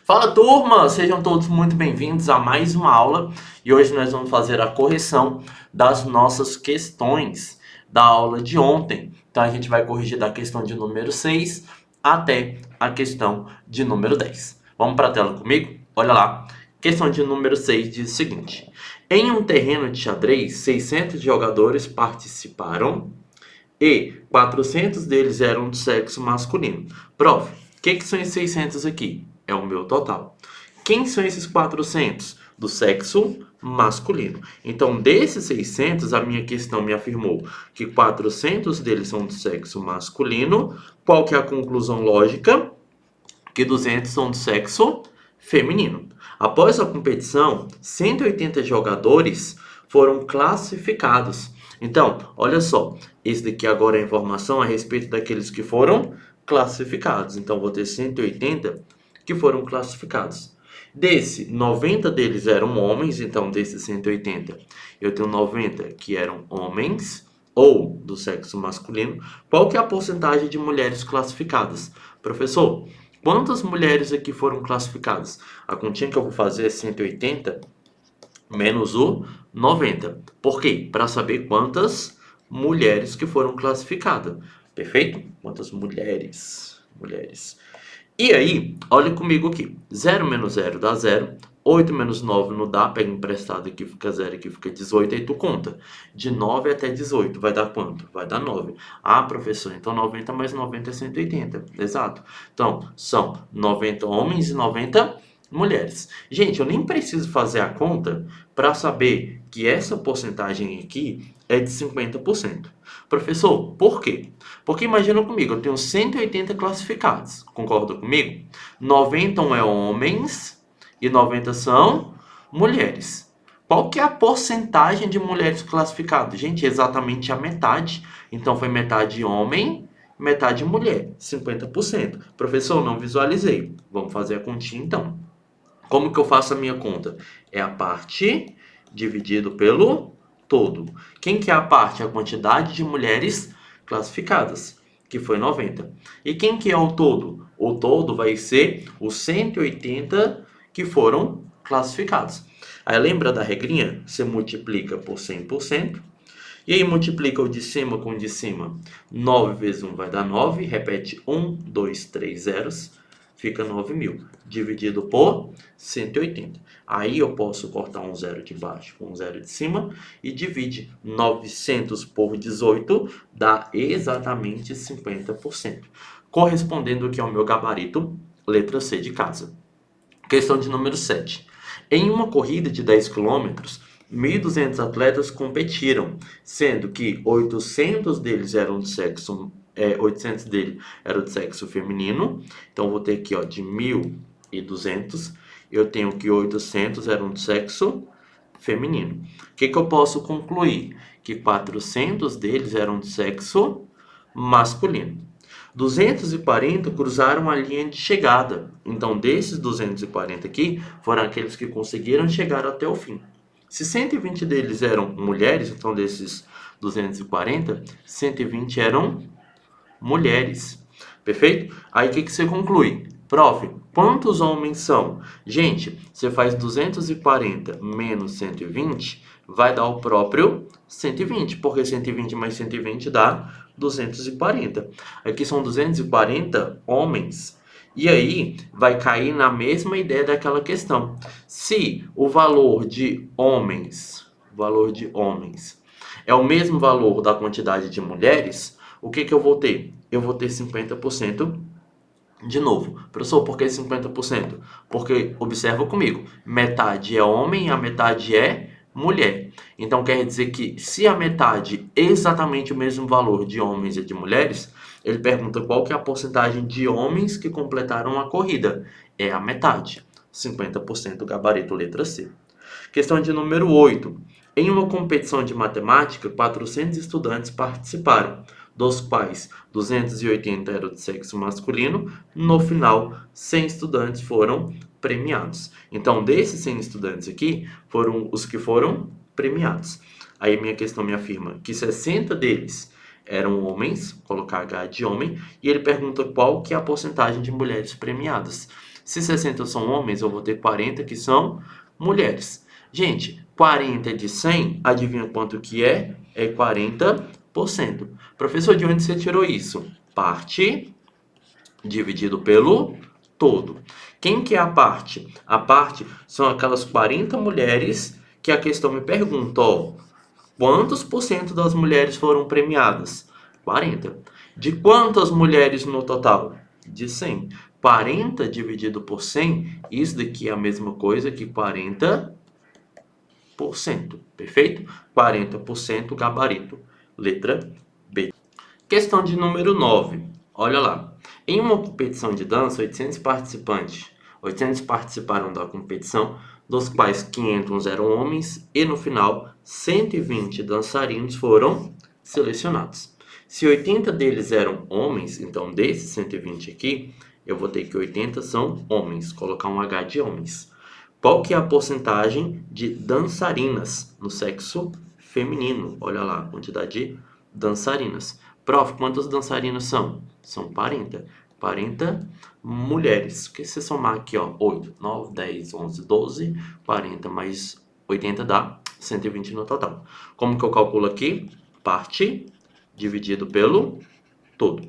Fala turma, sejam todos muito bem-vindos a mais uma aula e hoje nós vamos fazer a correção das nossas questões da aula de ontem. Então a gente vai corrigir da questão de número 6 até a questão de número 10. Vamos para a tela comigo? Olha lá. Questão de número 6 diz o seguinte: em um terreno de xadrez, 600 jogadores participaram e 400 deles eram do sexo masculino. Prof, o que são esses 600 aqui? É o meu total. Quem são esses 400? Do sexo masculino. Então, desses 600, a minha questão me afirmou que 400 deles são do sexo masculino. Qual que é a conclusão lógica? Que 200 são do sexo feminino. Após a competição, 180 jogadores foram classificados. Então, olha só, esse daqui agora é a informação a respeito daqueles que foram classificados. Então, vou ter 180 que foram classificados. Desse, 90 deles eram homens, então desses 180, eu tenho 90 que eram homens ou do sexo masculino. Qual que é a porcentagem de mulheres classificadas? Professor, quantas mulheres aqui foram classificadas? A continha que eu vou fazer é 180 menos o 90. Por quê? Para saber quantas mulheres que foram classificadas. Perfeito? Quantas mulheres? Mulheres. E aí, olha comigo aqui. 0 menos 0 dá 0. 8 menos 9 não dá. Pega emprestado aqui, fica 0, aqui fica 18. Aí tu conta. De 9 até 18 vai dar quanto? Vai dar 9. Ah, professor, então 90 mais 90 é 180. Exato. Então, são 90 homens e 90 mulheres. Gente, eu nem preciso fazer a conta para saber que essa porcentagem aqui é de 50%. Professor, por quê? Porque imagina comigo, eu tenho 180 classificados. Concorda comigo? 90 é homens e 90 são mulheres. Qual que é a porcentagem de mulheres classificadas? Gente, exatamente a metade. Então foi metade homem, metade mulher, 50%. Professor, não visualizei. Vamos fazer a continha então. Como que eu faço a minha conta? É a parte dividido pelo todo. Quem que é a parte? A quantidade de mulheres classificadas, que foi 90. E quem que é o todo? O todo vai ser os 180 que foram classificados. Aí lembra da regrinha? Você multiplica por 100%. E aí multiplica o de cima com o de cima. 9 vezes 1 vai dar 9. Repete 1, 2, 3 zeros. Fica 9.000. Dividido por 180. Aí eu posso cortar um zero de baixo com um zero de cima. E divide 900 por 18. Dá exatamente 50%. Correspondendo aqui ao meu gabarito, letra C de casa. Questão de número 7. Em uma corrida de 10 quilômetros, 1.200 atletas competiram, sendo que 800 deles eram do sexo 800 dele eram do sexo feminino. Então vou ter aqui, ó, de 1.200, eu tenho que 800 eram do sexo feminino. O que eu posso concluir? Que 400 deles eram do sexo masculino. 240 cruzaram a linha de chegada. Então, desses 240 aqui, foram aqueles que conseguiram chegar até o fim. Se 120 deles eram mulheres, então desses 240, 120 eram mulheres. Perfeito? Aí o que você conclui? Prof, quantos homens são? Gente, você faz 240 menos 120, vai dar o próprio 120, porque 120 mais 120 dá 240. Aqui são 240 homens. E aí vai cair na mesma ideia daquela questão. Se o valor de homens é o mesmo valor da quantidade de mulheres, o que eu vou ter? Eu vou ter 50% de novo. Professor, por que 50%? Porque, observa comigo, metade é homem e a metade é mulher. Então quer dizer que se a metade é exatamente o mesmo valor de homens e de mulheres, ele pergunta qual que é a porcentagem de homens que completaram a corrida. É a metade. 50% gabarito letra C. Questão de número 8. Em uma competição de matemática, 400 estudantes participaram, dos quais 280 eram de sexo masculino. No final, 100 estudantes foram premiados. Então, desses 100 estudantes aqui, foram os que foram premiados. Aí minha questão me afirma que 60 deles eram homens, colocar H de homem, e ele pergunta qual que é a porcentagem de mulheres premiadas. Se 60 são homens, eu vou ter 40 que são mulheres. Gente, 40 de 100, adivinha quanto que é? É 40%. Professor, de onde você tirou isso? Parte dividido pelo todo. Quem que é a parte? A parte são aquelas 40 mulheres que a questão me pergunta, ó, quantos por cento das mulheres foram premiadas? 40. De quantas mulheres no total? De 100. 40 dividido por 100, isso daqui é a mesma coisa que 40%. Perfeito? 40% gabarito. Letra B. Questão de número 9. Olha lá. Em uma competição de dança, 800 participaram da competição, dos quais 500 eram homens e no final 120 dançarinos foram selecionados. Se 80 deles eram homens, então desses 120 aqui, eu vou ter que 80 são homens, colocar um H de homens. Qual que é a porcentagem de dançarinas no sexo feminino? Olha lá, a quantidade de dançarinas. Prof, quantos dançarinos são? São 40. 40 mulheres. Porque se você somar aqui, ó, 8, 9, 10, 11, 12, 40 mais 80 dá 120 no total. Como que eu calculo aqui? Parte dividido pelo todo.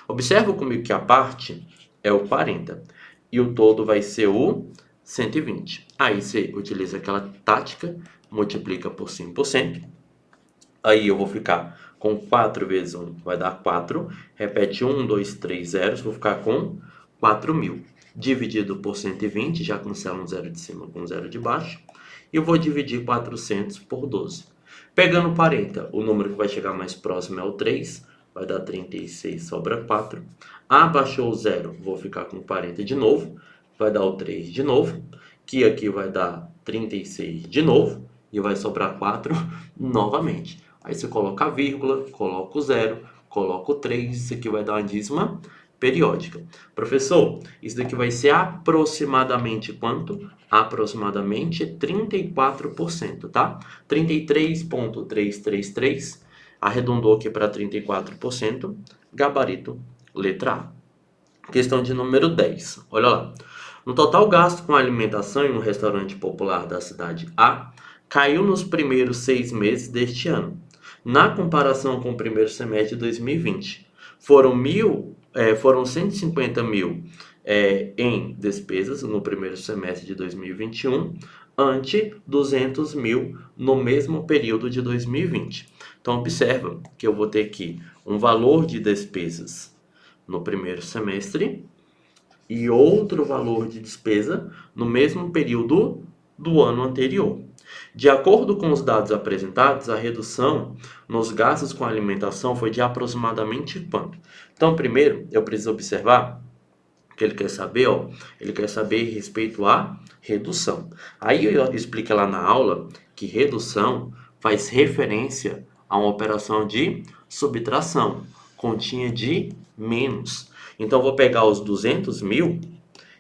Observa comigo que a parte é o 40 e o todo vai ser o 120. Aí você utiliza aquela tática, multiplica por 100%. Aí eu vou ficar com 4 vezes 1, vai dar 4. Repete 1, 2, 3 zeros, vou ficar com 4.000. Dividido por 120, já cancela um zero de cima com um zero de baixo. E eu vou dividir 400 por 12. Pegando 40, o número que vai chegar mais próximo é o 3. Vai dar 36, sobra 4. Abaixou o zero, vou ficar com 40 de novo. Vai dar o 3 de novo. Que aqui vai dar 36 de novo. E vai sobrar 4 novamente. Aí você coloca a vírgula, coloca o zero, coloca o 3, isso aqui vai dar uma dízima periódica. Professor, isso daqui vai ser aproximadamente quanto? Aproximadamente 34%, tá? 33,333, arredondou aqui para 34%, gabarito, letra A. Questão de número 10, olha lá. No total gasto com alimentação em um restaurante popular da cidade A, caiu nos primeiros 6 meses deste ano. Na comparação com o primeiro semestre de 2020, foram 150 mil em despesas no primeiro semestre de 2021, ante 200 mil no mesmo período de 2020. Então, observa que eu vou ter aqui um valor de despesas no primeiro semestre e outro valor de despesa no mesmo período do ano anterior. De acordo com os dados apresentados, a redução nos gastos com alimentação foi de aproximadamente quanto? Então, primeiro, eu preciso observar que ele quer saber, ó, ele quer saber respeito à redução. Aí eu explico lá na aula que redução faz referência a uma operação de subtração, continha de menos. Então, eu vou pegar os 200 mil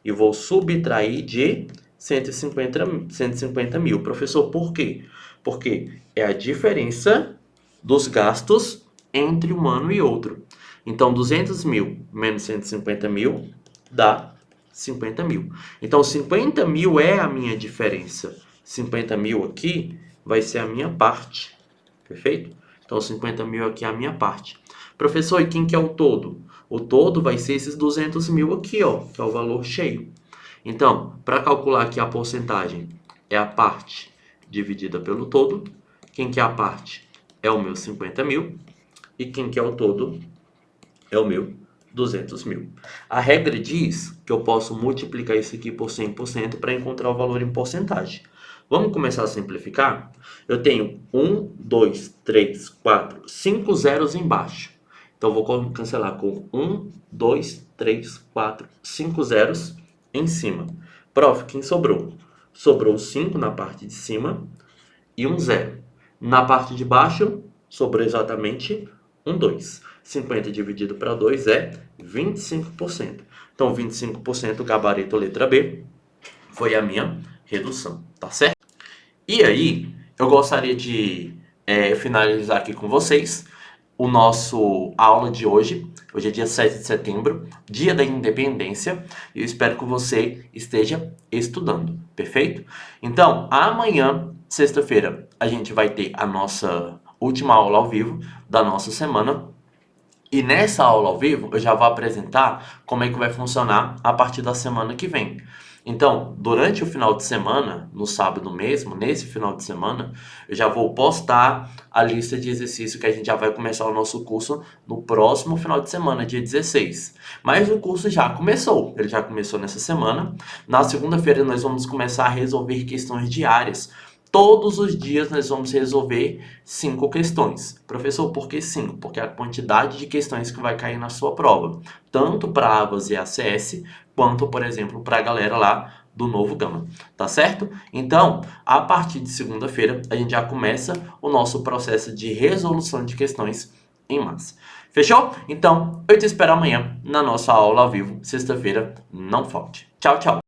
e vou subtrair de 150 mil. Professor, por quê? Porque é a diferença dos gastos entre um ano e outro. Então, 200 mil menos 150 mil dá 50 mil. Então, 50 mil é a minha diferença. 50 mil aqui vai ser a minha parte. Perfeito? Então, 50 mil aqui é a minha parte. Professor, e quem que é o todo? O todo vai ser esses 200 mil aqui, ó, que é o valor cheio. Então, para calcular aqui a porcentagem, é a parte dividida pelo todo. Quem que é a parte? É o meu 50 mil. E quem que é o todo? É o meu 200 mil. A regra diz que eu posso multiplicar isso aqui por 100% para encontrar o valor em porcentagem. Vamos começar a simplificar? Eu tenho 1, 2, 3, 4, 5 zeros embaixo. Então, vou cancelar com 1, 2, 3, 4, 5 zeros em cima. Prof, quem sobrou? Sobrou 5 na parte de cima e um zero. Na parte de baixo, sobrou exatamente um 2. 50 dividido para 2 é 25%. Então, 25%, gabarito letra B, foi a minha redução, tá certo? E aí, eu gostaria de finalizar aqui com vocês o nosso aula de hoje. Hoje é dia 7 de setembro, dia da independência, e eu espero que você esteja estudando, perfeito? Então, amanhã, sexta-feira, a gente vai ter a nossa última aula ao vivo da nossa semana. E nessa aula ao vivo, eu já vou apresentar como é que vai funcionar a partir da semana que vem. Então, durante o final de semana, no sábado mesmo, nesse final de semana, eu já vou postar a lista de exercícios que a gente já vai começar o nosso curso no próximo final de semana, dia 16. Mas o curso já começou, ele já começou nessa semana. Na segunda-feira nós vamos começar a resolver questões diárias. Todos os dias nós vamos resolver 5 questões. Professor, por que 5? Porque é a quantidade de questões que vai cair na sua prova. Tanto para AVAS e ACS, quanto, por exemplo, para a galera lá do Novo Gama. Tá certo? Então, a partir de segunda-feira, a gente já começa o nosso processo de resolução de questões em massa. Fechou? Então, eu te espero amanhã na nossa aula ao vivo, sexta-feira. Não falte. Tchau, tchau.